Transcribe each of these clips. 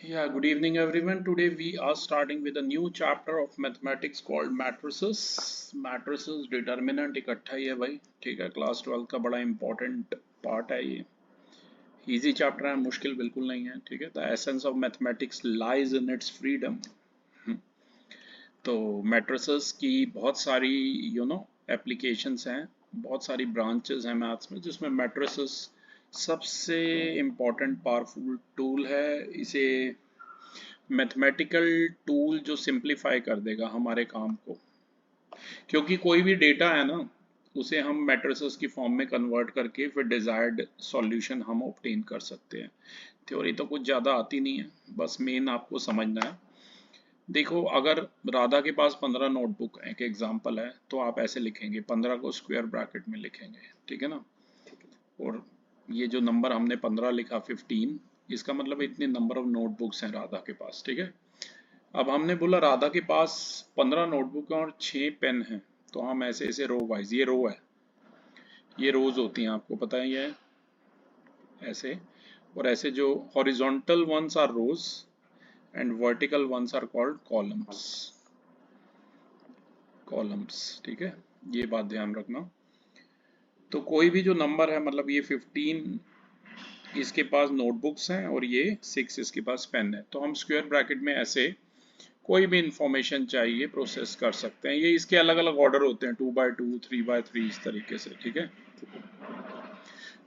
Yeah, good evening everyone. Today we are starting with a new chapter of mathematics called matrices. Matrices determinant इकट्ठा ही है भाई, ठीक है। Class 12 का बड़ा इंपॉर्टेंट पार्ट है ये। इजी चैप्टर है, मुश्किल बिल्कुल नहीं है, ठीक है। The essence of mathematics lies in its freedom. तो मैट्रिसेस की बहुत सारी एप्लीकेशंस हैं, बहुत सारी ब्रांचेस हैं मैथ्स में, जिसमें मैट्रिसेस सबसे इम्पोर्टेंट पावरफुल टूल है। इसे मैथमेटिकल टूल जो सिंप्लीफाई कर देगा हमारे काम को, क्योंकि कोई भी डेटा है ना, उसे हम मैट्रिसेस की फॉर्म में कन्वर्ट करके फिर डिजायर्ड सॉल्यूशन हम ऑब्टेन कर सकते हैं। थ्योरी तो कुछ ज़्यादा आती नहीं है, बस मेन आपको समझना है। देखो, अगर राधा के पास 15 नोटबुक है, एक एग्जांपल है, तो आप ऐसे लिखेंगे, 15 को स्क्वायर ब्रैकेट में लिखेंगे, ठीक है ना। और ये जो नंबर हमने 15 लिखा 15, इसका मतलब इतने नंबर ऑफ नोटबुक्स हैं राधा के पास, ठीक है। अब हमने बोला राधा के पास 15 नोटबुक और 6 पेन हैं, तो हम ऐसे ऐसे रो वाइज, ये रो है, ये रोज होती हैं, आपको पता है, ये ऐसे। और ऐसे जो horizontal ones are rows and vertical ones are called columns. Columns, ठीक है, ये बात ध्यान रखना। तो कोई भी जो नंबर है, मतलब ये 15 इसके पास नोटबुक्स हैं और ये 6 इसके पास पेन है, तो हम स्क्वायर ब्रैकेट में ऐसे कोई भी इंफॉर्मेशन चाहिए प्रोसेस कर सकते हैं। ये इसके अलग अलग ऑर्डर होते हैं, 2x2, 3x3, इस तरीके से, ठीक है।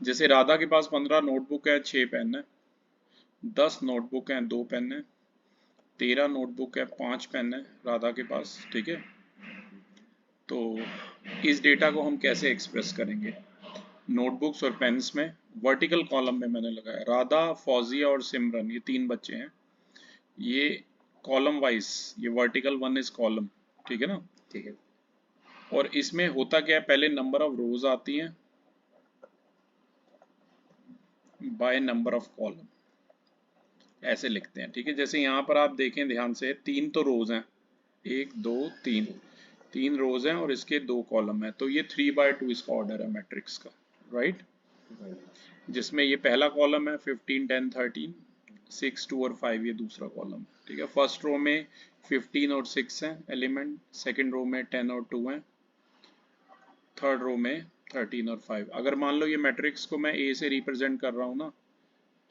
जैसे राधा के पास 15 नोटबुक है, 6 पेन है, 10 नोटबुक हैं, 2 पेन है, 13 नोटबुक है, 5 पेन है राधा के पास, ठीक है। तो इस डेटा को हम कैसे एक्सप्रेस करेंगे? नोटबुक्स और पेन्स में वर्टिकल कॉलम में मैंने लगाया राधा, फौजिया और सिमरन, ये 3 बच्चे हैं। ये कॉलम वाइज, ये वर्टिकल वन इज कॉलम, ठीक है ना। ठीक है। और इसमें होता क्या है, पहले नंबर ऑफ रोज आती हैं बाय नंबर ऑफ कॉलम, ऐसे लिखते हैं, ठीक है। जैसे यहाँ पर आप देखें ध्यान से, 3 तो रोज हैं, 1 2 3, 3 रोज हैं और इसके 2 कॉलम है, तो ये 3x2 इसका ऑर्डर है मैट्रिक्स का, राइट। जिसमें ये पहला कॉलम है 15 10 13, 6 2 और 5 ये दूसरा कॉलम है, ठीक है। फर्स्ट रो में 15 और 6 हैं एलिमेंट, सेकंड रो में 10 और 2 हैं, थर्ड रो में 13 और 5। अगर मान लो ये मैट्रिक्स को मैं ए से रिप्रेजेंट कर रहा हूँ ना,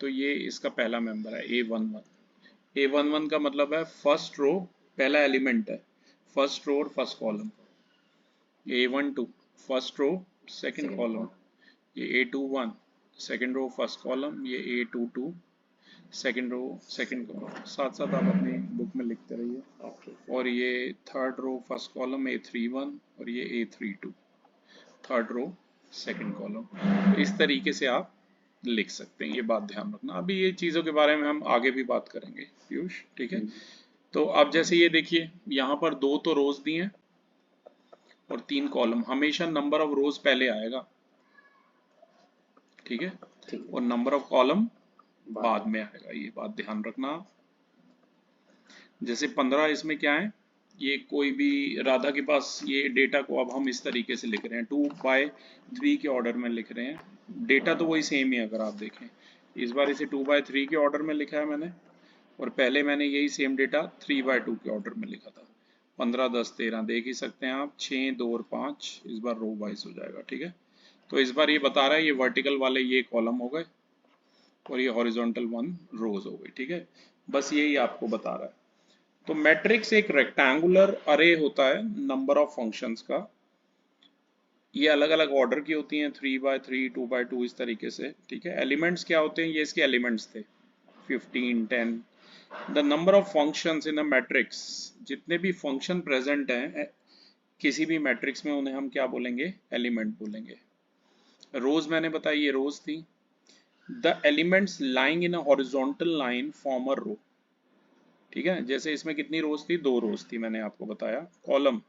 तो ये इसका पहला मेंबर है A11। A11 का मतलब है फर्स्ट रो, पहला एलिमेंट है, फर्स्ट रो और first column. A12 first row second column, ये A21 second row first column, ये A22 second row second column. साथ साथ आप अपनी बुक में लिखते रहिए। और ये third row first column A31 और ये A32 third row second column. इस तरीके से आप लिख सकते हैं, ये बात ध्यान रखना। अभी ये चीज़ों के बारे में हम आगे भी बात करेंगे पीयूष, ठीक है। तो अब जैसे ये देखिए, यहाँ पर 2 तो रोज दिए हैं और 3 कॉलम, हमेशा नंबर ऑफ रोज पहले आएगा, ठीक है, और नंबर ऑफ कॉलम बाद में आएगा, ये बात ध्यान रखना। जैसे 15 इसमें क्या है, ये कोई भी राधा के पास, ये डेटा को अब हम इस तरीके से लिख रहे हैं, 2/3 के ऑर्डर में लिख रहे हैं। डेटा तो वही सेम ही है, अगर आप देखें, इस बार इसे 2/3 के ऑर्डर में लिखा है मैंने, और पहले मैंने यही सेम डेटा 3/2 के ऑर्डर में लिखा था। 15 10 13 देख ही सकते हैं आप, 6 2 और 5, इस बार रो वाइज हो जाएगा, ठीक है। तो इस बार ये बता रहा है, ये वर्टिकल वाले ये कॉलम हो गए और ये हॉरिजॉन्टल वन रोज हो गई, ठीक है। बस यही आपको बता रहा है। तो मैट्रिक्स एक रेक्टेंगुलर अरे होता है नंबर ऑफ फंक्शंस का। ये अलग अलग ऑर्डर की होती हैं, 3/3 2/2 इस तरीके से, ठीक है। एलिमेंट्स क्या होते हैं, ये इसके एलिमेंट्स थे 15 10। The number of functions in a matrix, जितने भी फंक्शन प्रेजेंट हैं किसी भी मैट्रिक्स में, उन्हें हम क्या बोलेंगे, एलिमेंट बोलेंगे। रोज मैंने बताई, ये रोज थी। The elements lying in a horizontal line form a row, ठीक है। जैसे इसमें कितनी रोज थी, 2 रोज थी, मैंने आपको बताया। Column,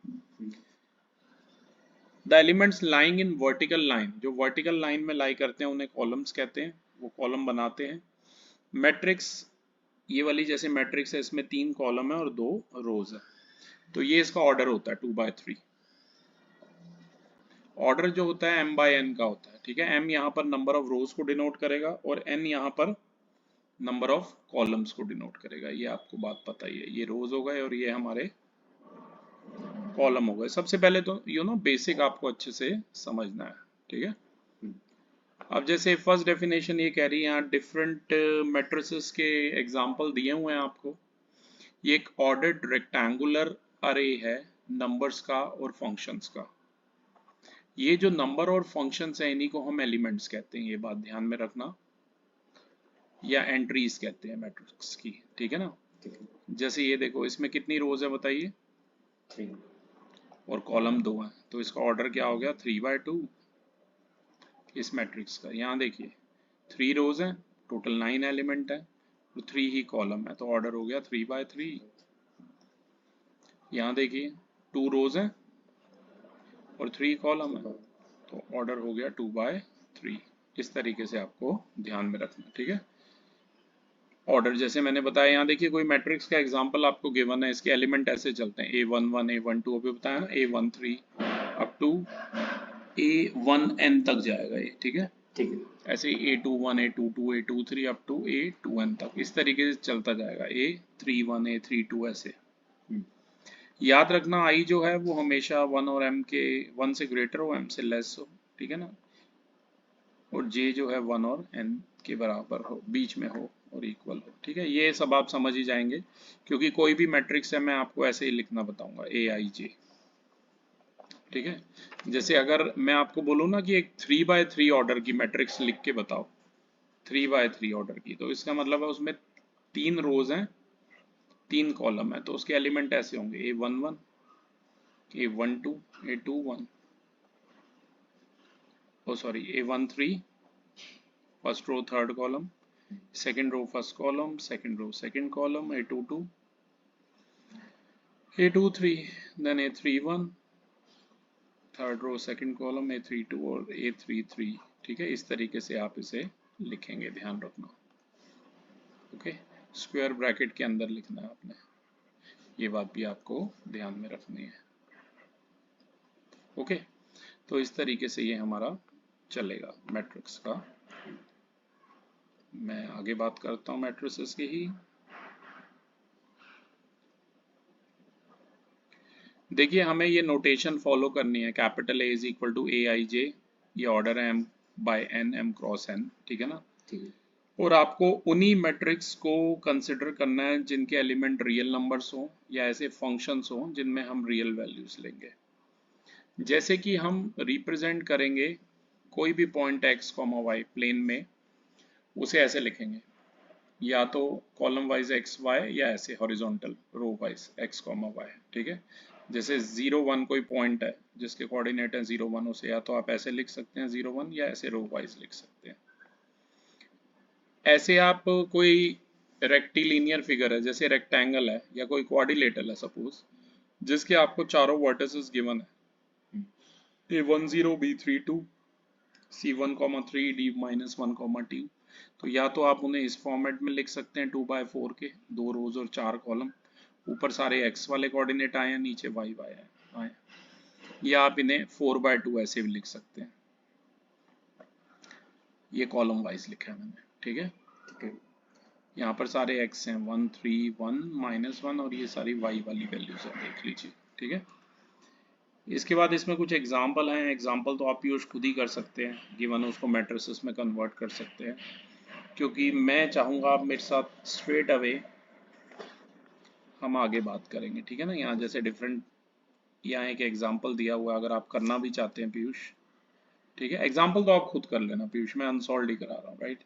the elements lying in vertical line, जो वर्टिकल लाइन में लाई करते हैं उन्हें कॉलम्स कहते हैं, वो कॉलम बनाते हैं। मैट्रिक्स, ये वाली जैसे मैट्रिक्स है, इसमें 3 कॉलम है और 2 रोज है, तो ये इसका ऑर्डर होता है 2/3। ऑर्डर जो होता है m/n का होता है, ठीक है। m यहाँ पर नंबर ऑफ रोज को डिनोट करेगा और n यहाँ पर नंबर ऑफ कॉलम्स को डिनोट करेगा। ये आपको बात पता ही है, ये रोज हो गए और ये हमारे कॉलम हो गए। सबसे पहले तो बेसिक आपको अच्छे से समझना है, ठीक है। अब जैसे फर्स्ट डेफिनेशन ये कह रही है, यहाँ डिफरेंट मैट्रिसेस के एग्जांपल दिए हुए हैं आपको। ये एक ऑर्डर्ड रेक्टेंगुलर अरे है नंबर्स का और फंक्शंस का। ये जो नंबर और फंक्शंस हैं इन्हीं को हम एलिमेंट्स कहते हैं, ये बात ध्यान में रखना, या एंट्रीज कहते हैं मैट्रिक्स की, ठीक है ना। जैसे ये देखो, इसमें कितनी रोज है बताइए, 3 और कॉलम 2 है, तो इसका ऑर्डर क्या हो गया, 3/2 इस मैट्रिक्स का। यहाँ देखिए 3 रोज हैं, टोटल 9 एलिमेंट है और 3 ही कॉलम है, तो ऑर्डर हो गया 3/3। यहाँ देखिए 2 रोज हैं और 3 कॉलम है, तो ऑर्डर हो गया 2/3। इस तरीके से आपको ध्यान में रखना, ठीक है। ऑर्डर जैसे मैंने बताया, यहाँ देखिए कोई मैट्रिक्स का एग्जांपल आपको गिवन है, इसके एलिमेंट ऐसे चलते हैं A11 A12, अभी बताया ना, A13 अप टू A1n तक जाएगा ये, ठीक है। ठीक है। ऐसे A21 A22 A23 up to A2n तक, इस तरीके से चलता जाएगा, A31 A32 ऐसे। याद रखना आई जो है वो हमेशा 1 और m के 1 से ग्रेटर हो, m से लेस हो, ठीक है ना। और j जो है 1 और n के बराबर हो, बीच में हो और इक्वल हो, ठीक है। ये सब आप समझ ही जाएंगे, क्योंकि कोई भी मैट्रिक्स है मैं आपको ऐसे ही लिखना बताऊंगा, Aij, ठीक है। जैसे अगर मैं आपको बोलूँ ना कि एक 3/3 ऑर्डर की मैट्रिक्स लिख के बताओ, 3/3 ऑर्डर की, तो इसका मतलब है उसमें 3 रोज हैं 3 कॉलम है, तो उसके एलिमेंट ऐसे होंगे A11 A12 A21, oh sorry A13 first row third column, second row first column, second row second column, A22 A23, then A31 third row second column, A32 और A33, ठीक है। इस तरीके से आप इसे लिखेंगे, ध्यान रखना, ओके। स्क्वायर ब्रैकेट के अंदर लिखना है आपने, ये बात भी आपको ध्यान में रखनी है, ओके। तो इस तरीके से ये हमारा चलेगा मैट्रिक्स का। मैं आगे बात करता हूँ मैट्रिसेस की ही। देखिए हमें ये नोटेशन फॉलो करनी है, capital A is equal to Aij, ये ऑर्डर है m/n m क्रॉस n, ठीक है ना। ठीक है। और आपको उन्हीं मैट्रिक्स को कंसिडर करना है जिनके एलिमेंट रियल नंबर्स हों या ऐसे फंक्शंस हों जिनमें हम रियल वैल्यूज लेंगे। जैसे कि हम रिप्रेजेंट करेंगे कोई भी पॉइंट x, y प्लेन में, उसे ऐसे लिखेंगे, या तो कॉलम वाइज एक्स वाई या ऐसे horizontal row wise x, y, ठीक है। जैसे 0 1 कोई पॉइंट है जिसके कोऑर्डिनेट है 0 1, उसे या तो आप ऐसे लिख सकते हैं 0 1, या ऐसे रो वाइज लिख सकते हैं। ऐसे आप कोई रेक्टिलिनियर फिगर है, जैसे रेक्टेंगल है या कोई क्वाड्रिलेटरल है सपोज, जिसके आपको चारों वर्टिसेस गिवन है, A10 B32 C1, 3 D-1, तो या तो आप उन्हें इस फॉर्मेट में लिख सकते हैं 2/4 के, 2 रोज और 4 कॉलम, ऊपर सारे x वाले कोऑर्डिनेट आए हैं, नीचे y आए, या आप इन्हें 4/2 ऐसे भी लिख सकते हैं। ये कॉलम वाइज लिखा है मैंने, ठीक है। ठीक है। यहाँ पर सारे x हैं, 1 3 1 -1, और ये सारी y वाली वैल्यूज है, देख लीजिए, ठीक है। इसके बाद इसमें कुछ एग्जाम्पल हैं, एग्जाम्पल तो आप यूज खुद ही कर सकते हैं, गिवन उसको मैट्रिसेस में कन्वर्ट कर सकते हैं, क्योंकि मैं चाहूँगा आप मेरे साथ स्ट्रेट अवे हम आगे बात करेंगे, ठीक है ना। यहाँ जैसे डिफरेंट, यहाँ एक एग्जाम्पल दिया हुआ है, अगर आप करना भी चाहते हैं पीयूष, ठीक है। एग्जाम्पल तो आप खुद कर लेना पीयूष, मैं अनसॉल्व ही करा रहा हूँ, राइट।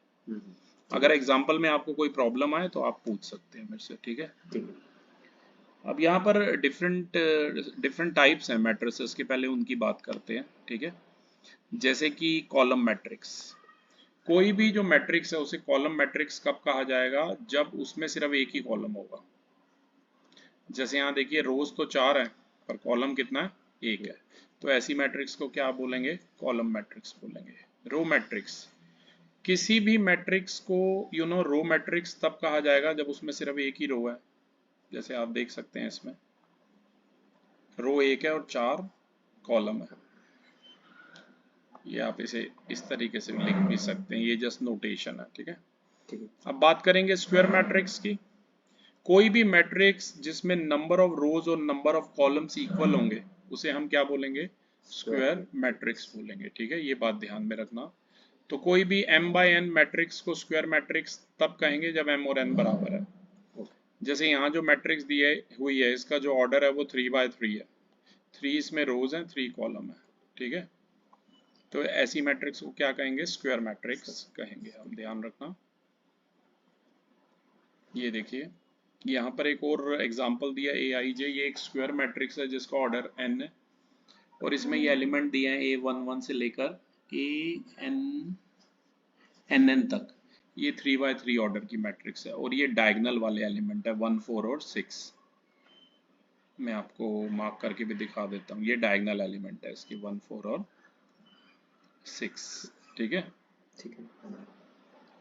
अगर एग्जाम्पल में आपको कोई प्रॉब्लम आए तो आप पूछ सकते हैं मेरे से, ठीक है। ठीक है। अब यहाँ पर डिफरेंट टाइप्स हैं मैट्रिसेस के, पहले उनकी बात करते हैं, ठीक है। जैसे कि कॉलम मैट्रिक्स, कोई भी जो मैट्रिक्स है उसे कॉलम मैट्रिक्स कब कहा जाएगा, जब उसमें सिर्फ एक ही कॉलम होगा। जैसे यहाँ देखिए रोज तो 4 है पर कॉलम कितना है, 1 है, तो ऐसी मैट्रिक्स को क्या बोलेंगे, कॉलम मैट्रिक्स बोलेंगे। रो मैट्रिक्स, किसी भी मैट्रिक्स को रो मैट्रिक्स तब कहा जाएगा जब उसमें सिर्फ एक ही रो है। जैसे आप देख सकते हैं इसमें रो 1 है और 4 कॉलम है, ये आप इसे इस तरीके से लिख भी सकते हैं, ये जस्ट नोटेशन है, ठीक है। ठीक है। अब बात करेंगे स्क्वायर मैट्रिक्स की। कोई भी मैट्रिक्स जिसमें नंबर ऑफ रोज और नंबर ऑफ कॉलम्स इक्वल होंगे उसे हम क्या बोलेंगे? स्क्वायर मैट्रिक्स बोलेंगे। ठीक है, ये बात ध्यान में रखना। तो कोई भी m बाय n मैट्रिक्स को स्क्वायर मैट्रिक्स तब कहेंगे जब m और n बराबर है। जैसे यहाँ जो मैट्रिक्स दी हुई है इसका जो ऑर्डर है वो 3 by 3 है, 3 इसमें रोज हैं, 3 कॉलम है। ठीक है, तो ऐसी मैट्रिक्स को क्या कहेंगे? स्क्वायर मैट्रिक्स कहेंगे हम, ध्यान रखना। ये देखिए यहाँ पर एक और एग्जांपल दिया aij, ये एक स्क्वायर मैट्रिक्स है जिसका ऑर्डर n है और इसमें ये एलिमेंट दिए हैं a11 से लेकर nn तक। ये 3 by 3 ऑर्डर की मैट्रिक्स है और ये डायगोनल वाले एलिमेंट है 1 4 और 6। मैं आपको मार्क करके भी दिखा देता हूँ, ये डायगोनल एलिमेंट है इसकी 1 4 और 6। ठीक है, ठीक है।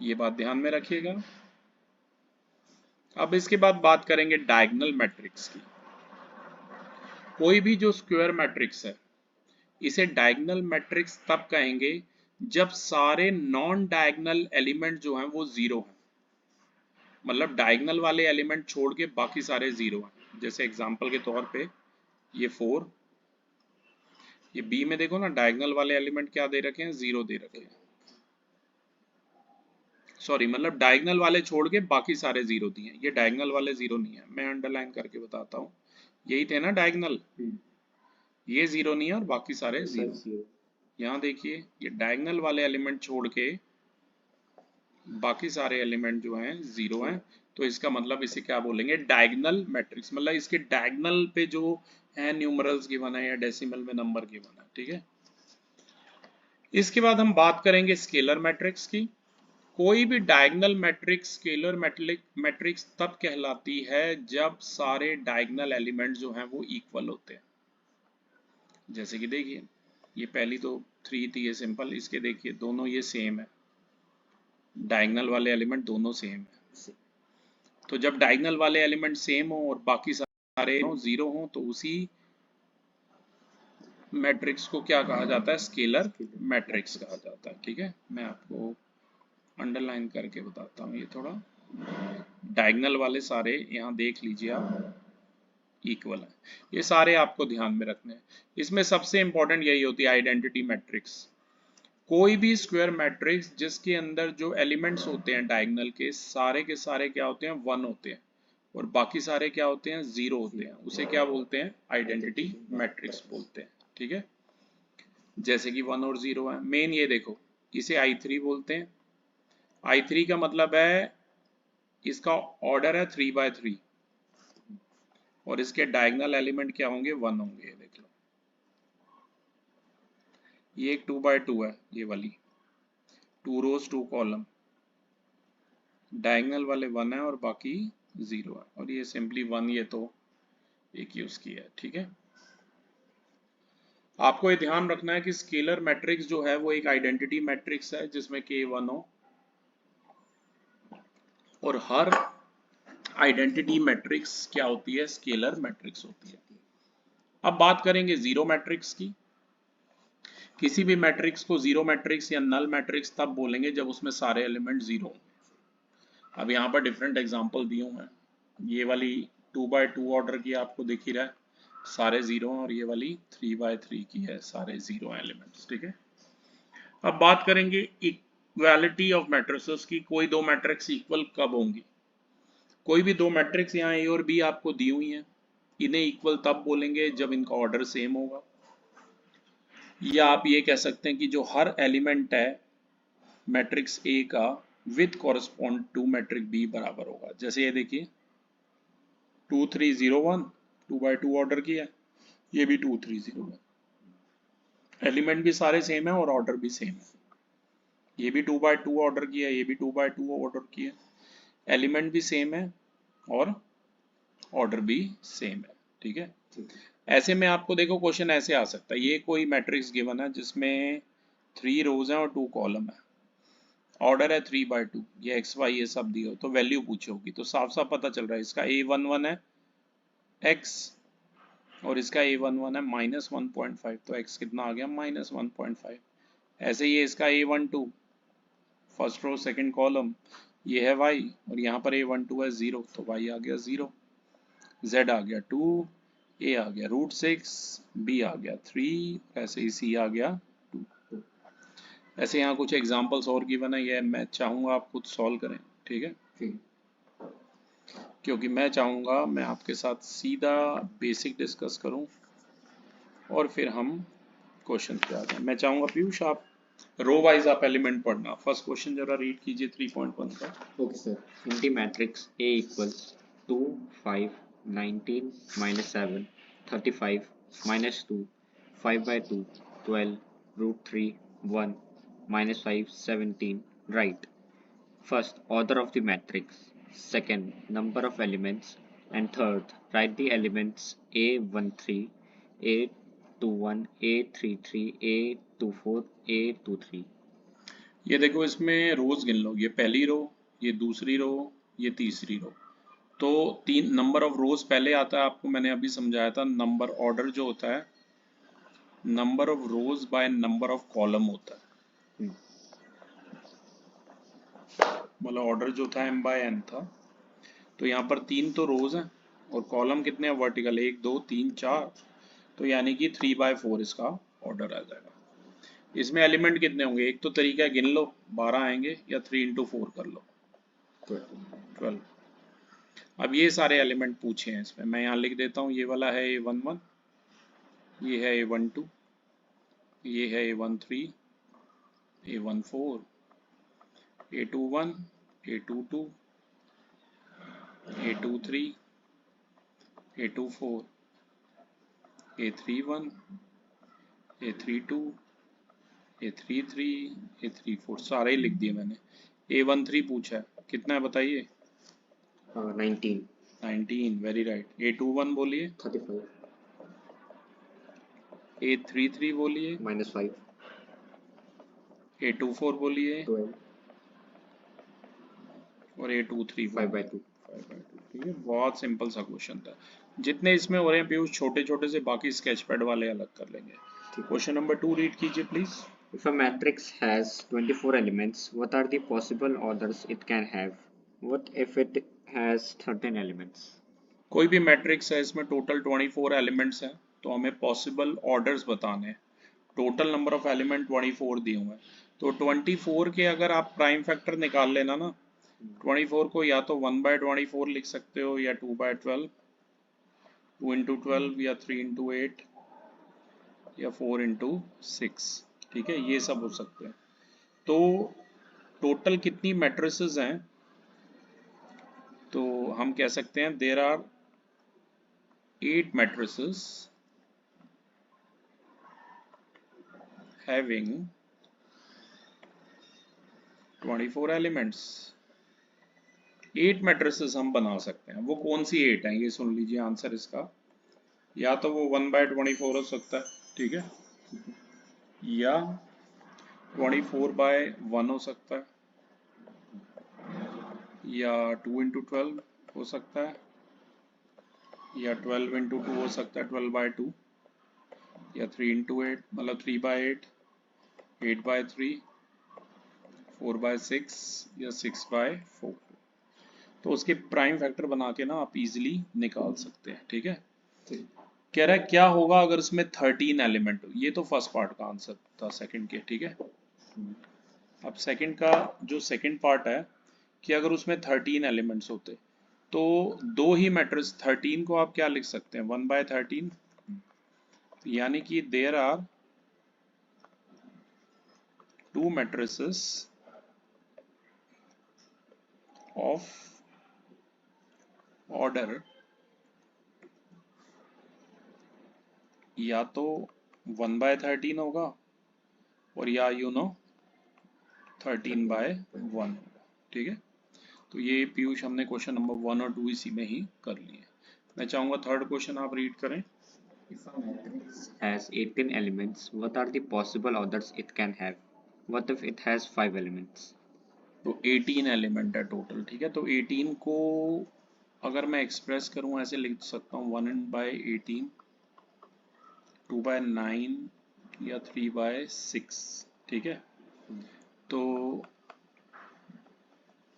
ये बात ध्यान में रखिएगा। अब इसके बाद बात करेंगे डायगोनल मैट्रिक्स की। कोई भी जो स्क्वायर मैट्रिक्स है इसे डायगोनल मैट्रिक्स तब कहेंगे जब सारे नॉन डायगोनल एलिमेंट जो हैं वो जीरो हैं, मतलब डायगोनल वाले एलिमेंट छोड़ के बाकी सारे जीरो हैं। जैसे एग्जांपल के तौर पे ये 4, ये बी में देखो ना डायगोनल वाले एलिमेंट क्या दे रखे हैं? जीरो दे रखे हैं। सॉरी, मतलब डायगोनल वाले छोड़ के बाकी सारे जीरो दिए हैं, ये डायगोनल वाले जीरो नहीं है। मैं अंडरलाइन करके बताता हूँ, यही थे ना डायगोनल, ये जीरो नहीं है और बाकी सारे जीरो। यहाँ देखिए ये डायगोनल वाले एलिमेंट छोड़ के बाकी सारे एलिमेंट जो हैं जीरो हैं, तो इसका मतलब इसे क्या बोलेंगे? Diagonal matrix. मतलब इसके डायगोनल पे जो है न्यूमरल्स गिवन है या डेसिमल में नंबर गिवन है। ठीक है, इसके बाद हम बात करेंगे स्केलर मैट्रिक्स की। कोई भी डायगोनल मैट्रिक्स स्केलर मैट्रिक्स तब कहलाती है जब सारे डायगोनल एलिमेंट जो हैं वो इक्वल होते हैं। जैसे कि देखिए ये पहली तो 3 थी, ये सिंपल, इसके देखिए दोनों ये सेम है, डायगोनल वाले एलिमेंट दोनों सेम है। तो जब डायगोनल वाले एलिमेंट सेम हो और बाकी सारे जीरो हो तो उसी मैट्रिक्स को क्या कहा जाता है? स्केलर मैट्रिक्स कहा जाता है। ठीक है, मैं आपको अंडरलाइन करके बताता हूँ, ये थोड़ा डायगोनल वाले सारे यहाँ देख लीजिए आप इक्वल है, ये सारे आपको ध्यान में रखने हैं। इसमें सबसे इंपॉर्टेंट यही होती है आइडेंटिटी मैट्रिक्स। कोई भी स्क्वायर मैट्रिक्स जिसके अंदर जो एलिमेंट्स होते हैं डायगोनल के सारे क्या होते हैं? 1 होते हैं और बाकी सारे क्या होते हैं? 0 होते हैं। उसे क्या बोलते हैं? आइडेंटिटी मैट्रिक्स बोलते हैं। ठीक है, जैसे कि 1 और 0 है। मेन ये देखो, इसे I3 बोलते हैं। I3 का मतलब है इसका ऑर्डर है 3 by 3 और इसके डायगोनल एलिमेंट क्या होंगे? 1 होंगे। ये देख लो, ये एक 2 by 2 है, ये वाली 2 रोज 2 कॉलम, डायगोनल वाले 1 है और बाकी 0 है, और ये सिंपली 1 ये तो एक यूज किया है। ठीक है, आपको ये ध्यान रखना है कि स्केलर मैट्रिक्स जो है वो एक आइडेंटिटी मैट्रिक्स है जिसमें k 1 हो और हर आइडेंटिटी मैट्रिक्स क्या होती है? स्केलर मैट्रिक्स होती है। अब बात करेंगे जीरो मैट्रिक्स की। किसी भी मैट्रिक्स को जीरो मैट्रिक्स या नल मैट्रिक्स तब बोलेंगे जब उसमें सारे एलिमेंट जीरो हों। अब यहाँ पर डिफरेंट एग्जांपल दिए हुए हैं। ये वाली 2 by 2 ऑर्डर की आपको दिख ही रहा है, सारे जीरो हैं, और ये वाली 3 by 3 की है, सारे जीरो एलिमेंट्स। ठीक है, अब बात करेंगे इक्वालिटी ऑफ मैट्रिसेस की। कोई दो मैट्रिक्स इक्वल कब होंगी? कोई भी दो मैट्रिक्स यहाँ ए और बी आपको दी हुई हैं, इन्हें इक्वल तब बोलेंगे जब इनका ऑर्डर सेम होगा, या आप ये कह सकते हैं कि जो हर एलिमेंट है मैट्रिक्स ए का with correspond to matrix B बराबर होगा। जैसे ये देखिए 2 3 0 1 2 by 2 ऑर्डर किया है, ये भी 2 3 0 1, एलिमेंट भी सारे सेम है और ऑर्डर भी सेम है। ये भी 2 by 2 ऑर्डर किया है, ये भी 2 by 2 ऑर्डर किया है, एलिमेंट भी सेम है और ऑर्डर भी सेम है। ठीक है, ऐसे में आपको देखो क्वेश्चन ऐसे आ सकता है, ये कोई मैट्रिक्स गिवन है जिसमें 3 रोज हैं और 2 कॉलम है, ऑर्डर है 3 by 2, ये एक्स वाई ये सब दिए हो तो वैल्यू पूछी होगी, तो साफ साफ पता चल रहा है इसका A11 है x और इसका A11 है -1.5, तो x कितना आ गया? -1.5। ऐसे ही इसका A12 first row second column, ये है y और यहाँ पर a12 है 0, तो y आ गया 0, z आ गया 2, a आ गया √6, b आ गया 3, ऐसे ही c आ गया 2। ऐसे यहाँ कुछ एग्जांपल्स और गिवन है, ये मैं चाहूँगा आप खुद सॉल्व करें, ठीक है, क्योंकि मैं चाहूँगा मैं आपके साथ सीधा बेसिक डिस्कस करूँ और फिर हम क्वेश्चन पे आ जाए। मैं चाहूँगा पीयूष आप रो वाइज आप एलिमेंट पढ़ना। फर्स्ट क्वेश्चन जरा रीड कीजिए 3.1 का। Okay, sir. In the matrix A equals 2, 5, 19, minus 7, 35, minus 2, 5 by 2, 12, √3, 1, minus 5, 17. Write. First, order of the matrix. Second, number of elements. And third, write the elements A13, A21, A33, A24, A23. ये देखो इसमें रोज गिन लो, ये पहली रो, ये दूसरी रो, ये तीसरी रो। तो तीन नंबर ऑफ रोज पहले आता है, आपको मैंने अभी समझाया था। नंबर ऑर्डर जो होता है number of rose by number of column होता है, मतलब ऑर्डर जो था m बाय n था। तो यहाँ पर 3 तो रोज हैं और कॉलम कितने हैं वर्टिकल, 1 2 3 4, तो यानी कि 3/4 इसका ऑर्डर आ जाएगा। इसमें एलिमेंट कितने होंगे, एक तो तरीका है गिन लो 12 आएंगे, या 3 × 4 कर लो 12। अब ये सारे एलिमेंट पूछे हैं इसमें, मैं यहाँ लिख देता हूँ। ये वाला है A11, ये है A12, ये है A13, A14, A21, A22, A23, A24, A31, A32, A33, A34, सारे ही लिख दिए मैंने। A13 पूछा है, कितना है बताइए? 19, 19, वेरी राइट। A21 बोलिए। 35, A33 बोलिए। minus 5, A24 बोलिए। 12, और A23 5 by 2. 5/2। ठीक है, बहुत सिंपल सा क्वेश्चन था। जितने इसमें हो रहे हैं पीयूष छोटे छोटे से, बाकी स्केच पैड वाले अलग कर लेंगे। क्वेश्चन नंबर 2 रीड कीजिए please. If a matrix has 24 elements, what are the possible orders it can have? What if it has 13 elements? कोई भी मैट्रिक्स है, इसमें टोटल 24 एलिमेंट्स हैं, तो हमें पॉसिबल ऑर्डर्स बताने हैं। टोटल नंबर ऑफ एलिमेंट 24 दिए हुए हैं, तो 24 के अगर आप प्राइम फैक्टर निकाल लेना ना, 24 को या तो 1/24 लिख सकते हो, या 2/12, 2 × 12, या 3 × 8, या 4 × 6। ठीक है, ये सब हो सकते हैं। तो टोटल कितनी मैट्रिसेस हैं, तो हम कह सकते हैं there are 8 matrices having 24 elements. 8 matrices हम बना सकते हैं। वो कौन सी 8 हैं, ये सुन लीजिए आंसर इसका। या तो वो 1/24 हो सकता है, ठीक है, या 24/1 हो सकता है, या 2 × 12 हो सकता है, या 12 × 2 हो सकता है, 12/2, या 3 × 8 मतलब 3/8, 8/3, 4/6, या 6/4। तो उसके प्राइम फैक्टर बना के ना आप इजीली निकाल सकते हैं। ठीक है, कह रहा है क्या होगा अगर उसमें 13 एलिमेंट हो। ये तो फर्स्ट पार्ट का आंसर था सेकंड के, ठीक है। अब सेकंड का जो सेकंड पार्ट है कि अगर उसमें 13 एलिमेंट्स होते, तो दो ही मैट्रिक्स 13 को आप क्या लिख सकते हैं, 1/13, यानी कि there are 2 matrices of order या तो 1/13 होगा, और या 13/1 होगा। ठीक है, तो ये पीयूष हमने क्वेश्चन नंबर 1 और 2 इसी में ही कर लिए। मैं चाहूंगा थर्ड क्वेश्चन आप रीड करें। If a matrix has 18 elements, what are the possible orders it can have? What if it has 5 elements? तो 18 एलिमेंट है टोटल, ठीक है। तो 18 को अगर मैं एक्सप्रेस करूं ऐसे लिख सकता हूँ 1/18, 2/9, या 3/6। ठीक है, तो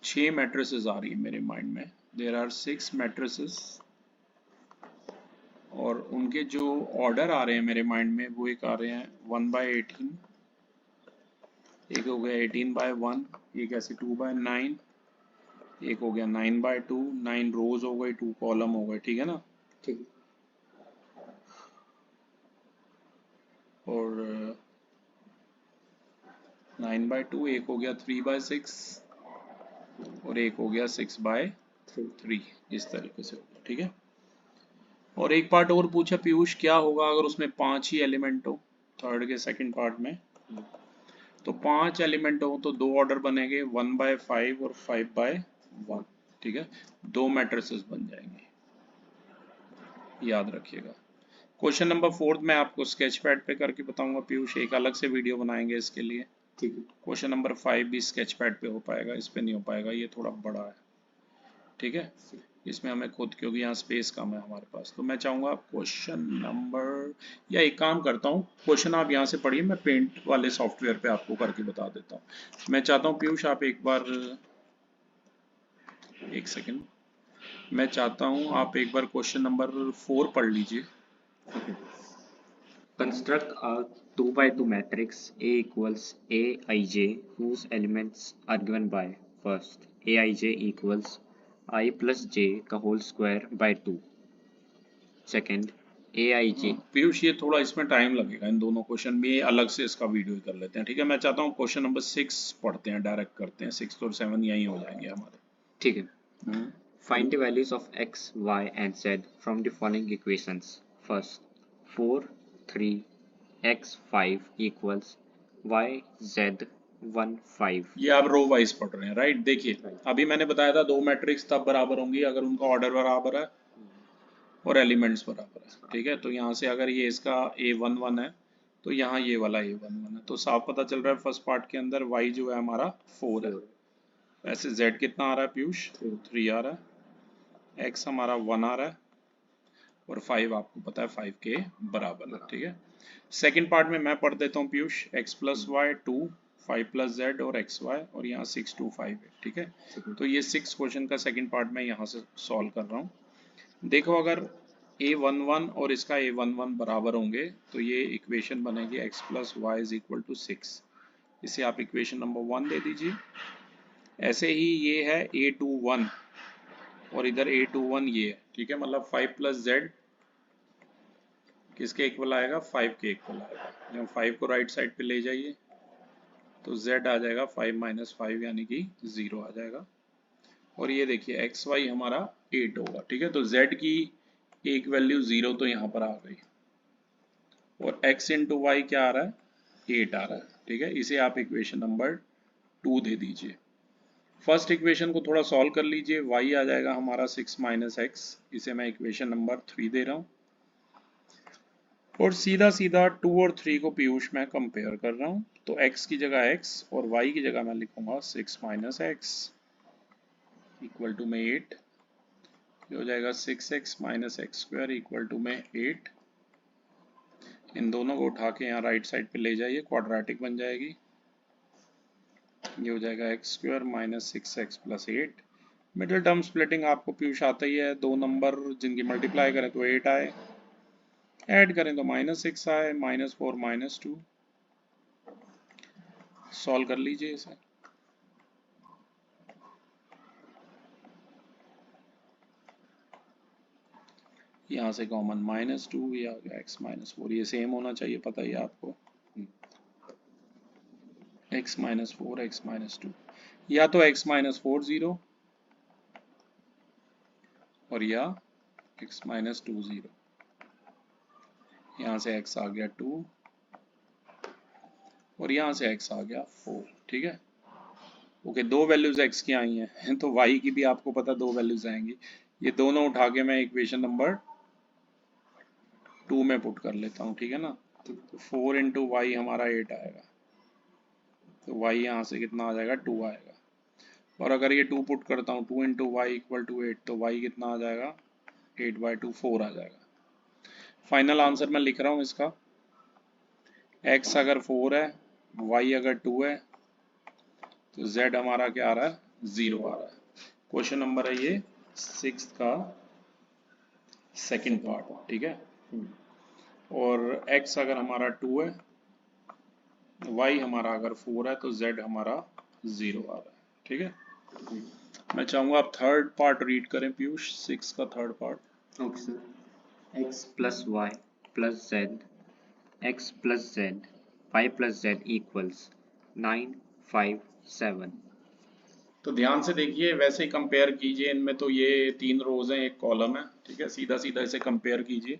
6 मैट्रिसेस आ रही है मेरे माइंड में। देयर आर 6 मैट्रिसेस और उनके जो ऑर्डर आ रहे हैं मेरे माइंड में वो एक आ रहे हैं 1/18, एक हो गया 18/1, एक ऐसे 2/9, एक हो गया 9/2, 9 रोज हो गई, 2 कॉलम हो गए, ठीक है ना। ठीक और 9/2, एक हो गया 3/6 और एक हो गया 6/3, इस तरीके से हो गया, ठीक है। और एक पार्ट और पूछा पीयूष, क्या होगा अगर उसमें 5 ही एलिमेंट हो, थर्ड के सेकंड पार्ट में। तो 5 एलिमेंट हो तो 2 ऑर्डर बनेंगे, 1/5 और 5/1, ठीक है। 2 मैट्रिसेस बन जाएंगे, याद रखिएगा। क्वेश्चन नंबर 4 मैं आपको स्केच पैड पे करके बताऊंगा पीयूष, एक अलग से वीडियो बनाएंगे इसके लिए। ठीक है। क्वेश्चन नंबर 5 भी स्केच पैड पे हो पाएगा, इस पे नहीं हो पाएगा, ये थोड़ा बड़ा है, ठीक है। इसमें हमें खुद, क्योंकि यहाँ स्पेस कम है हमारे पास, तो मैं चाहूंगा क्वेश्चन नंबर, या एक काम करता हूँ, क्वेश्चन आप यहाँ से पढ़िए, मैं पेंट वाले सॉफ्टवेयर पे आपको करके बता देता हूँ। मैं चाहता हूँ पीयूष आप एक बार, एक सेकेंड, मैं चाहता हूँ आप एक बार क्वेश्चन नंबर 4 पढ़ लीजिए। Construct a 2 by 2 matrix A equals Aij whose elements are given by first Aij equals I plus j का whole square by 2. Second Aij Piyush ये थोड़ा इसमें टाइम लगेगा, इन दोनों क्वेश्चन में, ये अलग से इसका वीडियो कर लेते हैं, ठीक है। मैं चाहता हूँ क्वेश्चन नंबर 6 पढ़ते हैं, डायरेक्ट करते हैं, 6 और 7 यहीं हो जाएंगे हमारे। ठीक है। Find the values of x, y and z from the following equations. First 4, 3, x 5 equals y z 1 5. ये आप रो वाइज पढ़ रहे हैं, राइट। देखिए अभी मैंने बताया था 2 मैट्रिक्स तब बराबर होंगी अगर उनका ऑर्डर बराबर है और एलिमेंट्स बराबर है, ठीक है। तो यहाँ से अगर ये इसका A11 है तो यहाँ ये वाला A11 है, तो साफ पता चल रहा है फर्स्ट पार्ट के अंदर y जो है हमारा 4 है। वैसे z कितना आ रहा है पीयूष, 3 आ रहा है, x हमारा 1 आ रहा है और 5 आपको पता है 5 के बराबर है, ठीक है। सेकंड पार्ट में मैं पढ़ देता हूँ Piyush, x plus Y 2, 5 plus Z और एक्स वाई, और यहाँ 6 2 5 है, ठीक है। तो ये 6 क्वेश्चन का सेकंड पार्ट में यहाँ से सॉल्व कर रहा हूँ। देखो अगर A11 और इसका A11 बराबर होंगे तो ये इक्वेशन बनेगी x plus Y is equal to 6, इसे आप इक्वेशन नंबर 1 दे दीजिए। ऐसे ही ये है A21 और इधर A21 ये है, ठीक है। मतलब 5 प्लस जेड किसके इक्वल आएगा, 5 के इक्वल आएगा। जब 5 को राइट साइड पे ले जाइए तो z आ जाएगा 5 माइनस 5 यानी कि 0 आ जाएगा। और ये देखिए एक्स वाई हमारा 8 होगा, ठीक है। तो z की एक वैल्यू 0 तो यहाँ पर आ गई और x इंटू वाई क्या आ रहा है, 8 आ रहा है, ठीक है। इसे आप इक्वेशन नंबर 2 दे दीजिए। फर्स्ट इक्वेशन को थोड़ा सॉल्व कर लीजिए, y आ जाएगा हमारा 6 माइनस एक्स, इसे मैं इक्वेशन नंबर 3 दे रहा हूँ। और सीधा सीधा 2 और 3 को पीयूष मैं कंपेयर कर रहा हूँ, तो x की जगह x और y की जगह मैं लिखूंगा 6 माइनस एक्स इक्वल टू में 8, ये हो जाएगा 6x minus X square equal to में 8। इन दोनों को उठा के यहाँ राइट साइड पे ले जाइए, क्वाड्रेटिक बन जाएगी, ये हो जाएगा x square minus 6x plus 8। Middle term splitting आपको पीयूष आता ही है, दो नंबर जिनकी मल्टीप्लाई करें तो 8 आए, ऐड करें तो -6 आए, -4 -2। सॉल्व कर लीजिए इसे। यहाँ से कॉमन -2, ये आ गया x -4, ये सेम होना चाहिए, पता ही आपको, x -4 x -2, या तो x -4 0 और या x -2 0। यहाँ से x आ गया 2 और यहाँ से x आ गया 4, ठीक है। ओके, दो वैल्यूज x की आई हैं तो y की भी आपको पता दो वैल्यूज आएंगी। ये दोनों उठा के मैं इक्वेशन नंबर 2 में पुट कर लेता हूँ, ठीक है ना। तो 4 इंटू वाई हमारा 8 आएगा, तो y यहाँ से कितना आ जाएगा, 2 आएगा। और अगर ये 2 पुट करता हूँ, 2 इंटू वाई इक्वल टू 8, तो y कितना आ जाएगा, 8/2 4 आ जाएगा। फाइनल आंसर मैं लिख रहा हूँ इसका, x अगर 4 है, y अगर 2 है, तो z हमारा क्या आ रहा है, 0 आ रहा है। क्वेश्चन नंबर है ये 6 का सेकंड पार्ट, ठीक है। और x अगर हमारा 2 है, y हमारा अगर 4 है, तो z हमारा 0 आ रहा है, ठीक है। मैं चाहूंगा आप थर्ड पार्ट रीड करें पीयूष, 6 का third part. Okay sir. x plus Y plus Z x plus Z Y plus Z equals 9 5 7। तो ध्यान से देखिए, वैसे ही कंपेयर कीजिए इनमें, तो ये 3 रोज हैं, एक कॉलम है, ठीक है। सीधा सीधा इसे कंपेयर कीजिए।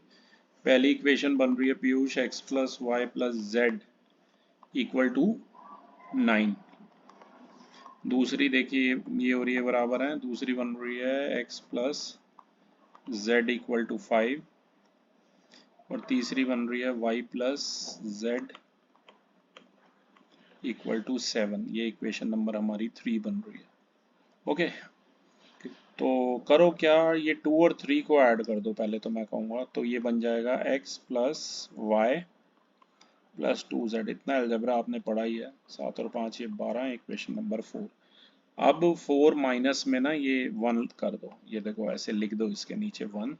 पहली इक्वेशन बन रही है Piyush x plus Y plus Z equal to 9। दूसरी देखिए ये और ये बराबर है, दूसरी बन रही है x plus Z equal to 5, और तीसरी बन रही है y plus Z equal to 7। ये इक्वेशन नंबर हमारी 3 बन रही है। ओके, तो करो क्या, ये 2 और 3 को ऐड कर दो पहले, तो मैं कहूँगा तो ये बन जाएगा x plus Y plus 2z। इतना अलजेब्रा आपने पढ़ा ही है, 7 और 5 ये 12, इक्वेशन नंबर 4। अब 4 माइनस में ना ये 1 कर दो, ये देखो ऐसे लिख दो, इसके नीचे 1,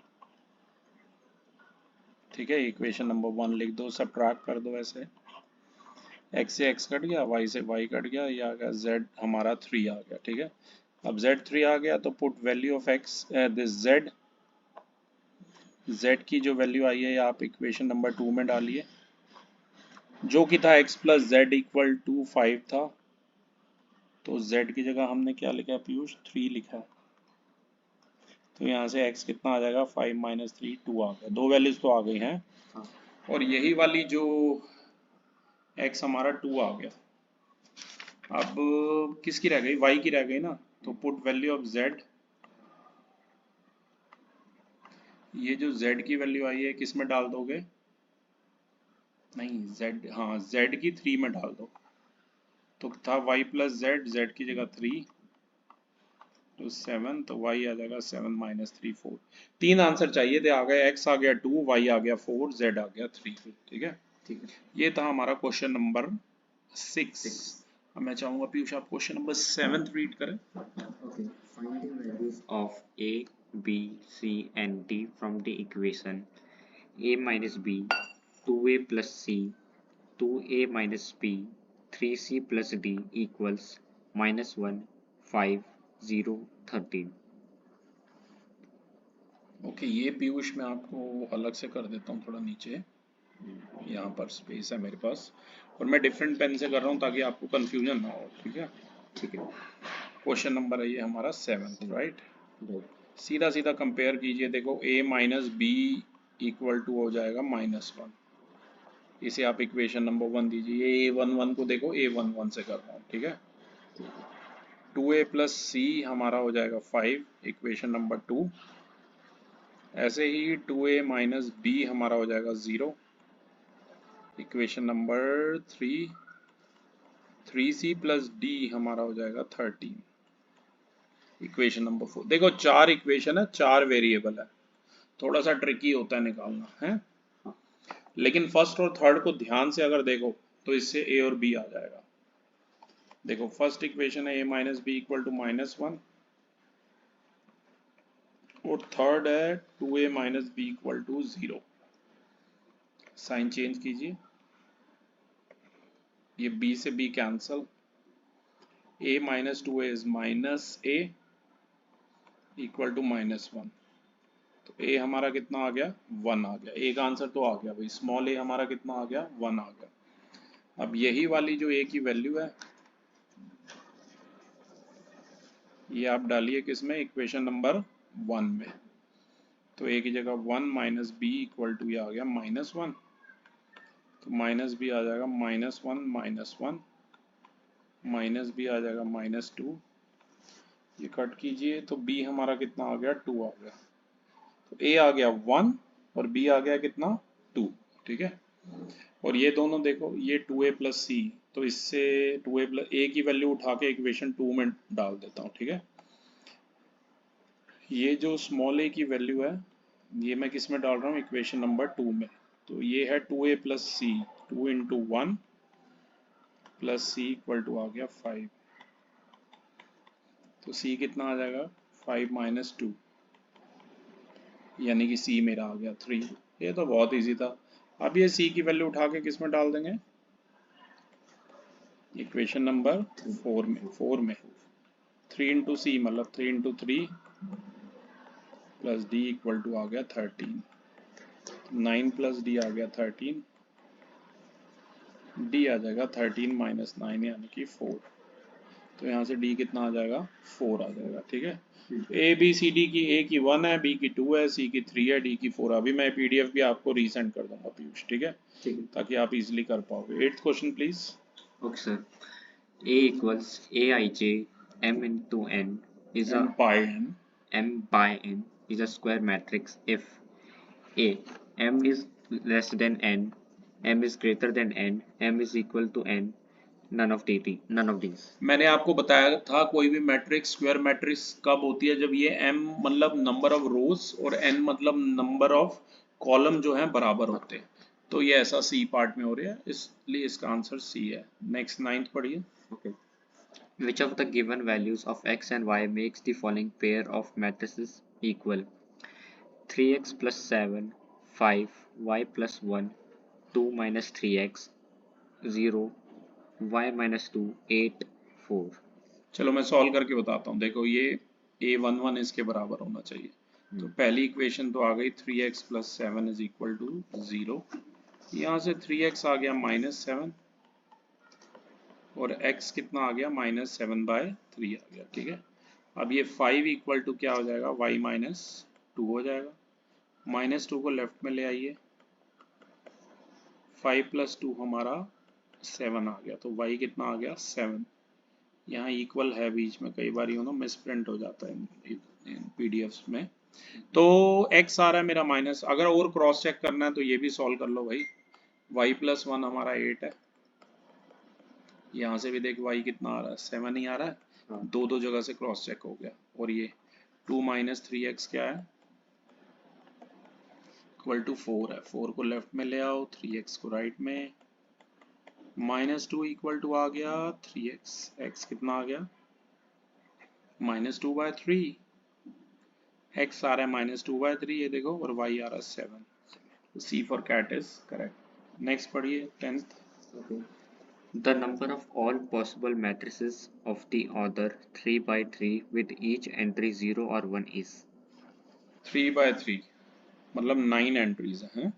ठीक है। इक्वेशन नंबर 1 लिख दो, सबट्रैक्ट कर दो ऐसे, x से x कट गया, y से y कट गया, ये आ गया z हमारा 3 आ गया, ठीक है। अब z 3 आ गया तो put value of x this z की जो वैल्यू आई है आप इक्वेशन नंबर 2 में डालिए, जो कि था x plus Z equal to 5 था, तो z की जगह हमने क्या लिखा है पीयूष, 3 लिखा है। तो यहाँ से x कितना आ जाएगा, 5 माइनस 3 2 आ गया। दो वैल्यूज तो आ गई हैं, और यही वाली जो x हमारा 2 आ गया, अब किसकी रह गई, y की रह गई ना। तो पुट वैल्यू ऑफ z, ये जो z की वैल्यू आई है किस में डाल दोगे, नहीं z, हाँ z की 3 में डाल दो। तो था y प्लस जेड, जेड की जगह 3 तो 7, तो y आ जाएगा 7 माइनस 3 4। 3 आंसर चाहिए थे, आ गए, x आ गया 2, y आ गया 4, z आ गया 3, ठीक है। ठीक है। ये था हमारा क्वेश्चन नंबर 6। अब मैं चाहूंगा पीयूष आप क्वेश्चन नंबर 7 रीड करें। Okay. Find the values of a, b, c and d from the equation a minus b, 2a plus c, 2a minus b, 3c plus d equals -1, 5, 0, 13. Okay, ये पीयूष मैं आपको अलग से कर देता हूँ, थोड़ा नीचे यहाँ पर स्पेस है मेरे पास, और मैं डिफरेंट पेन से कर रहा हूँ ताकि आपको कंफ्यूजन ना हो, ठीक है। ठीक है। क्वेश्चन नंबर है ये हमारा 7, राइट। Right. सीधा सीधा कंपेयर कीजिए, देखो a minus B equal to हो जाएगा -1, इसे आप इक्वेशन नंबर 1 दीजिए। ये a11 को देखो a11 से कर रहा हूँ, ठीक है। 2a प्लस सी हमारा हो जाएगा 5, इक्वेशन नंबर 2। ऐसे ही 2a माइनस बी हमारा हो जाएगा 0, equation number 3। 3c plus D हमारा हो जाएगा 13, इक्वेशन नंबर 4। देखो 4 इक्वेशन है, 4 वेरिएबल है, थोड़ा सा ट्रिकी होता है निकालना है, लेकिन फर्स्ट और थर्ड को ध्यान से अगर देखो तो इससे a और b आ जाएगा। देखो फर्स्ट इक्वेशन है a minus B equal to -1, और थर्ड है 2a minus B equal to 0। Sign change कीजिए, ये b से b cancel, a minus 2a is minus a equal to -1। तो a हमारा कितना आ गया, 1 आ गया। a का आंसर तो आ गया भाई, स्मॉल a हमारा कितना आ गया, 1 आ गया। अब यही वाली जो a की वैल्यू है, ये आप डालिए किसमें, इक्वेशन नंबर 1 में। तो a की जगह 1 माइनस बी इक्वल टू ये आ गया -1, तो माइनस बी आ जाएगा -1 -1, माइनस बी आ जाएगा -2, ये कट कीजिए तो b हमारा कितना आ गया, 2 आ गया। तो a आ गया 1 और b आ गया कितना, 2, ठीक है। और ये दोनों देखो, ये 2a प्लस सी, तो इससे 2a प्लस a की वैल्यू उठा के इक्वेशन 2 में डाल देता हूँ, ठीक है। ये जो स्मॉल a की वैल्यू है, ये मैं किस में डाल रहा हूँ, इक्वेशन नंबर 2 में। तो ये है 2a plus C, 2 into 1 plus C equal to आ गया 5। तो सी कितना आ जाएगा 5 माइनस 2, यानी कि सी मेरा आ गया 3। ये तो बहुत इजी था। अब ये सी की वैल्यू उठा के किस में डाल देंगे, इक्वेशन नंबर 4 में 3 इंटू सी मतलब 3 into 3 plus D equal to आ गया 13, 9 प्लस डी आ गया 13, डी आ जाएगा 13 माइनस 9 यानी कि 4। तो यहाँ से डी कितना आ जाएगा 4 आ जाएगा। ठीक है, ए बी सी डी की ए की 1 है, बी की 2 है, सी की 3 है, डी की 4। अभी मैं पीडीएफ भी आपको रीसेंड कर दूंगा पीयूष, ठीक है, ताकि आप इजीली कर पाओगे। 8th question please. Okay, sir. A equals aij m into n is a M pi N m by n is a square matrix if a m is less than n, m is greater than n, m is equal to n, none of these. मैंने आपको बताया था कोई भी matrix square matrix कब होती है, जब ये m मतलब नंबर ऑफ रोज और n मतलब नंबर ऑफ कॉलम जो है बराबर होते हैं। तो ये ऐसा सी पार्ट में हो रहा है, इसलिए इसका आंसर सी है। नेक्स्ट 9th पढ़िए। Okay. Which of the given values of x and y makes the following pair of matrices equal? 3x plus 7, 5, y plus 1, 2 minus 3x, 0, y minus 2, 8, 4. चलो मैं सॉल्व करके बताता हूँ। देखो ये a11 इसके बराबर होना चाहिए, तो पहली इक्वेशन तो आ गई 3x plus 7 is equal to 0। यहाँ से 3x आ गया -7 और x कितना आ गया -7/3 आ गया। ठीक है, अब ये 5 इक्वल टू क्या हो जाएगा y माइनस 2 हो जाएगा। -2 को लेफ्ट में ले आइए, 5 प्लस 2 हमारा 7 आ गया, तो y कितना आ गया 7। यहाँ इक्वल है बीच में, कई बार मिसप्रिंट हो जाता है इन पीडीएफ्स में। तो x आ रहा है मेरा माइनस, अगर और क्रॉस चेक करना है तो ये भी सॉल्व कर लो भाई। y प्लस 1 हमारा 8 है, यहाँ से भी देख y कितना आ रहा है 7 ही आ रहा है, दो जगह से क्रॉस चेक हो गया। और ये 2 माइनस 3x क्या है इक्वल टू 4 है, 4 को लेफ्ट में ले आओ, 3x को राइट में, -2 इक्वल टू आ गया 3x, x कितना आ गया -2/3, x आ रहा है -2/3 ये देखो, और y आ रहा है 7। C for cat is correct. Next पढ़िए 10th। Okay. The number of all possible matrices of the order 3 by 3 with each entry 0 or 1 is 3/3 मतलब 9 एंट्रीज हैं।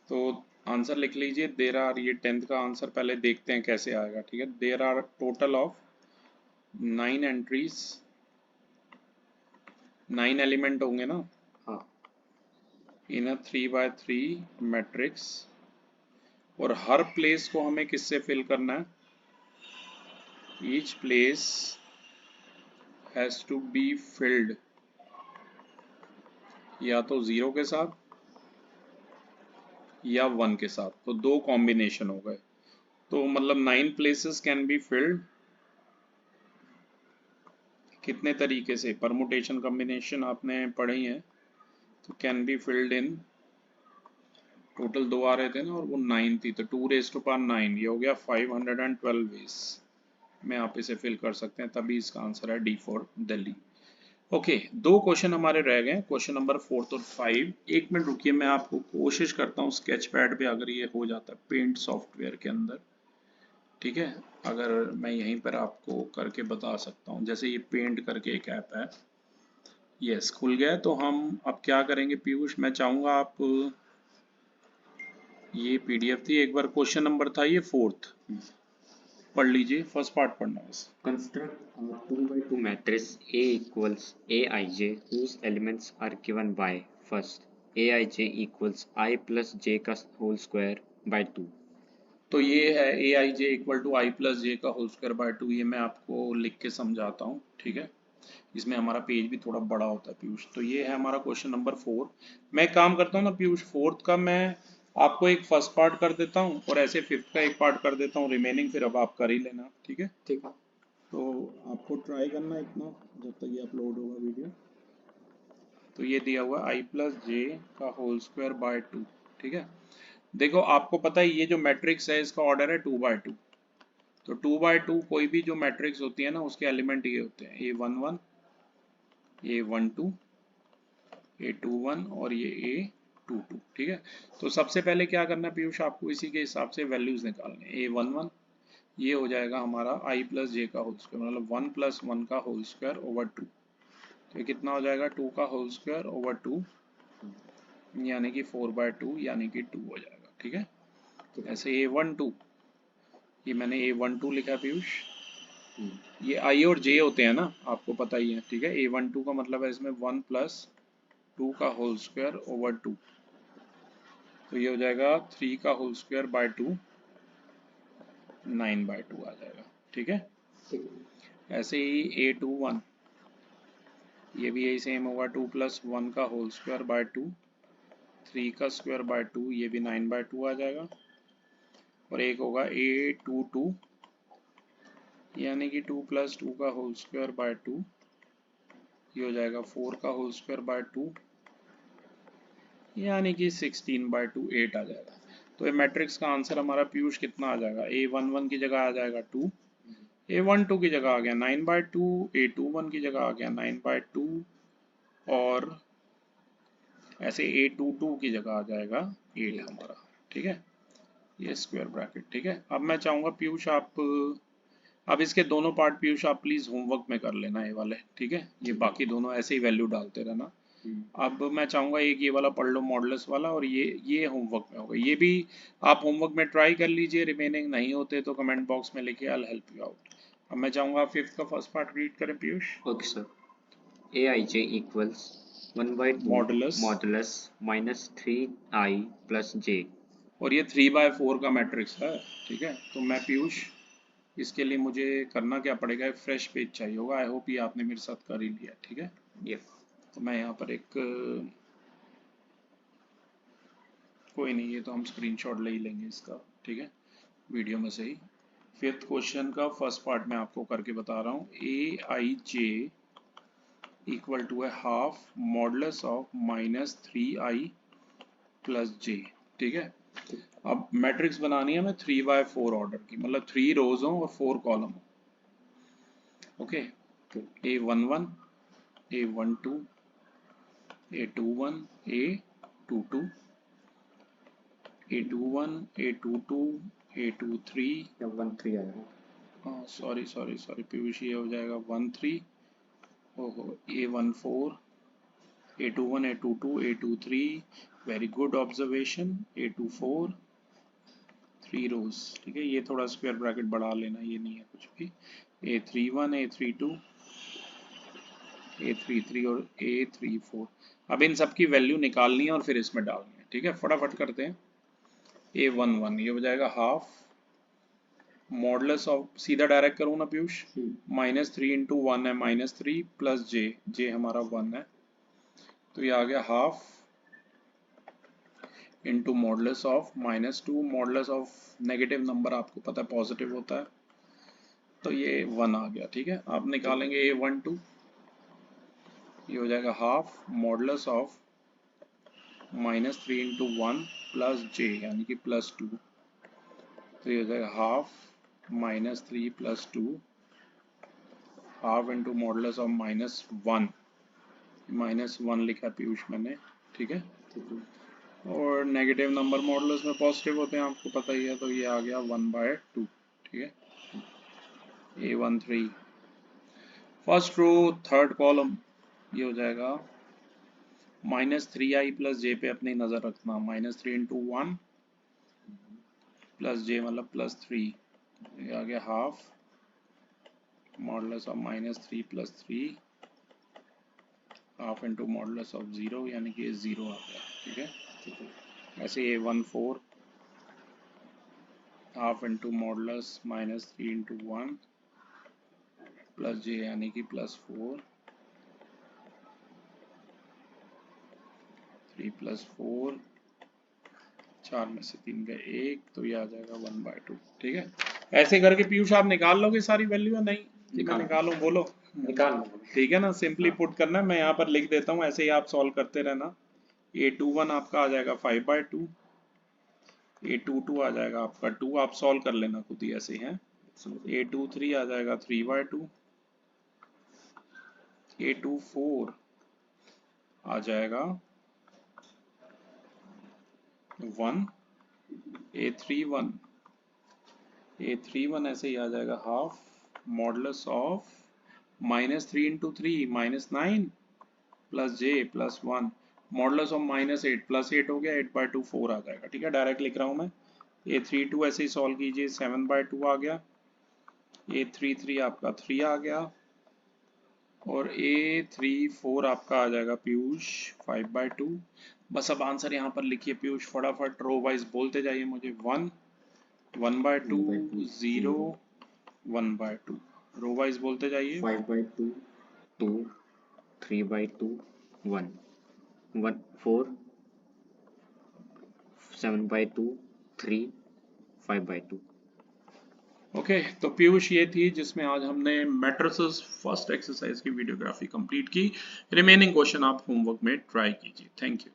तो आंसर लिख लीजिए, देर आर, ये 10th का आंसर पहले देखते हैं कैसे आएगा। ठीक है, there are total of 9 entries, 9 element होंगे ना हाँ इन अ 3/3 मैट्रिक्स, और हर प्लेस को हमें किससे फिल करना है, each place has to be filled या तो 0 के साथ या 1 के साथ, तो दो कॉम्बिनेशन हो गए। तो मतलब 9 प्लेसेस कैन बी फिल्ड कितने तरीके से, परमुटेशन कॉम्बिनेशन आपने पढ़ी है, तो can be filled in, total 2 आ रहे थे ना और वो 9 थी, तो 2⁹9, ये हो गया 512 वेज में आप इसे फिल कर सकते हैं, तभी इसका आंसर है D for Delhi. Okay, 2 question हमारे रह गए, क्वेश्चन नंबर 4 और 5। 1 मिनट रुकिए, मैं आपको कोशिश करता हूँ स्केच पैड पे अगर ये हो जाता है पेंट सॉफ्टवेयर के अंदर। ठीक है, अगर मैं यहीं पर आपको करके बता सकता हूँ, जैसे ये पेंट करके एक ऐप है, यस खुल गया है। तो हम अब क्या करेंगे पीयूष, मैं चाहूँगा आप, ये पीडीएफ थी, एक बार क्वेश्चन नंबर था ये 4th पढ़ लीजिए, फर्स्ट पार्ट पढ़ना है। Construct a 2 by 2 matrix A equals Aij whose elements are given by first Aij equals I plus j का whole square by 2। तो ये है ए आई J equal to I plus जे का होल स्क्वायर बाय 2, ये मैं आपको लिख के समझाता हूँ। ठीक है, इसमें हमारा पेज भी थोड़ा बड़ा होता है पीयूष। तो ये है हमारा क्वेश्चन नंबर 4। मैं एक काम करता हूँ ना पीयूष, 4th का मैं आपको एक फर्स्ट पार्ट कर देता हूँ और ऐसे 5th का एक पार्ट कर देता हूँ, रिमेनिंग फिर अब आप कर ही लेना। ठीक है, ठीक है। तो आपको ट्राई करना इतना जब तक ये अपलोड होगा वीडियो। तो ये दिया हुआ आई प्लस जे का होल स्क्वायर बाय 2। ठीक है, देखो आपको पता है ये जो मैट्रिक्स है इसका ऑर्डर है 2/2, तो 2/2 कोई भी जो मैट्रिक्स होती है ना उसके एलिमेंट ये होते हैं A11, A12, A21 और ये A22, ठीक है। तो सबसे पहले क्या करना है पीयूष, आपको इसी के हिसाब से वैल्यूज निकालने। A11 ये हो जाएगा हमारा I प्लस जे का होल स्क्वायर, मतलब 1 + 1 का होल स्क्वायर ओवर 2। तो ये कितना हो जाएगा 2 का होल स्क्वायर ओवर 2, यानी कि 4/2 यानी कि 2 हो जाएगा, ठीक है। ऐसे A12 ये मैंने A12 लिखा पीयूष, ये I और J होते हैं ना, आपको पता ही है, ठीक है। A12 का मतलब है इसमें 1 + 2 का होल स्क्वायर ओवर 2, तो ये हो जाएगा 3 का होल स्क्वायर बाय 2, 9/2 आ जाएगा, ठीक है। ऐसे ही A21 ये भी यही सेम होगा, 2 + 1 का होल स्क्वायर बाय 2, 3 का स्क्वायर बाय 2, ये भी 9/2 आ जाएगा। और एक होगा A22 यानी कि 2 + 2 का होल स्क्वायर बाय 2, ये हो जाएगा 4 का होल स्क्वायर बाय 2, यानी कि 16/2, 8 आ जाएगा। तो ये मैट्रिक्स का आंसर हमारा पीयूष कितना आ जाएगा, A11 की जगह आ जाएगा 2, A12 की जगह आ गया 9/2, A21 की जगह आ गया 9/2 और ऐसे A22 की जगह आ जाएगा 8 हमारा, ठीक है। ये स्क्वायर ब्रैकेट, ठीक है। अब मैं चाहूँगा पीयूष आप अब इसके दोनों पार्ट पीयूष आप प्लीज होमवर्क में कर लेना ये वाले, ठीक है। ये बाकी दोनों ऐसे ही वैल्यू डालते रहना। अब मैं चाहूँगा एक ये वाला पढ़ लो मॉडुलस वाला, और ये होमवर्क में होगा, ये भी आप होमवर्क में ट्राई कर लीजिए। रिमेनिंग नहीं होते तो कमेंट बॉक्स में लिखिए, I will help you out. अब मैं चाहूँगा आप 5th का फर्स्ट पार्ट रीड करें Piyush. Okay sir. Aij equals 1/2 modulus, modulus -3i plus j। और ये 3/4 का मैट्रिक्स है, ठीक है। तो मैं पीयूष इसके लिए मुझे करना क्या पड़ेगा, एक फ्रेश पेज चाहिए होगा। आई होप ये आपने मेरे साथ कर ही लिया, ठीक है। तो मैं यहाँ पर एक कोई नहीं, ये तो हम स्क्रीनशॉट ले ही लेंगे इसका, ठीक है, वीडियो में से ही। 5th क्वेश्चन का फर्स्ट पार्ट मैं आपको करके बता रहा हूँ। Aij इक्वल टू है half modulus of -3i + j, ठीक है। अब मैट्रिक्स बनानी है हमें 3/4 ऑर्डर की, मतलब 3 रोज हो और 4 कॉलम हो, okay. A11, A12, A21, A22, A21, A22, A23, 1 3 आएगा। सॉरी पीयूष, ये हो जाएगा 1 3, ओहो A14, A21, A22, A23, very good observation, A24, 3 रोज, ठीक है। ये थोड़ा स्क्वायर ब्रैकेट बढ़ा लेना, ये नहीं है कुछ भी। A31, A32, A33 और A34। अब इन सब की वैल्यू निकालनी है और फिर इसमें डालनी है, ठीक है। फटाफट करते हैं। A11 ये हो जाएगा हाफ मॉडुलस ऑफ, सीधा डायरेक्ट करूँ ना पीयूष, -3 × 1 है -3 + जे हमारा 1 है, तो ये आ गया half into modulus of -2, modulus of negative number आपको पता है पॉजिटिव होता है, तो ये 1 आ गया, ठीक है। आप निकालेंगे A12, ये हो जाएगा हाफ मॉडुलस ऑफ -3 × 1 + j यानी कि +2, तो ये हो जाएगा half -3 + 2, half into modulus of -1 लिखा पीयूष मैंने, ठीक है। और नेगेटिव नंबर मॉडुलस में पॉजिटिव होते हैं, आपको पता ही है, तो ये आ गया 1/2, ठीक है। A13 first row third column, ये हो जाएगा -3i + j पे अपनी नज़र रखना, -3 × 1 + j मतलब +3, ये आ गया half modulus of -3 + 3, half into modulus of 0 यानी कि 0 आ गया, ठीक है। ऐसे A14 half into modulus -3 × 1 + j यानी कि +4, 3 + 4, 4 में से 3 गए 1, तो ये आ जाएगा 1/2, ठीक है। ऐसे करके पीयूष आप निकाल लोगे सारी वैल्यू या नहीं, मैं निकालूं, बोलो निकाल, ठीक है ना। सिंपली पुट करना है, मैं यहाँ पर लिख देता हूँ, ऐसे ही आप सॉल्व करते रहना। A21 आपका आ जाएगा 5/2, A22 आ जाएगा आपका 2, आप सॉल्व कर लेना खुद ही ऐसे हैं। A23 आ जाएगा 3/2, A24 आ जाएगा 1, A31 ऐसे ही आ जाएगा half, modulus of -3 into 3 -9 plus j plus 1, modulus of -8 plus 8 हो गया, 8/2 4 आ जाएगा। ठीक है, डायरेक्ट लिख रहा हूँ मैं। A32 ऐसे ही सॉल्व कीजिए, 7/2 आ गया, A33 आपका 3 आ गया, और A34 आपका आ जाएगा पीयूष 5/2। बस अब आंसर यहाँ पर लिखिए पीयूष, फटाफट रो वाइज बोलते जाइए मुझे। 1, 1/2, 0, 1/2, रो वाइज बोलते जाइए। 5/2, 2, 3/2, 1, 1, 4, 7/2, 3, 5/2। ओके, तो पीयूष ये थी जिसमें आज हमने मैट्रिसेस फर्स्ट एक्सरसाइज की वीडियोग्राफी कंप्लीट की। रिमेनिंग क्वेश्चन आप होमवर्क में ट्राई कीजिए। Thank you.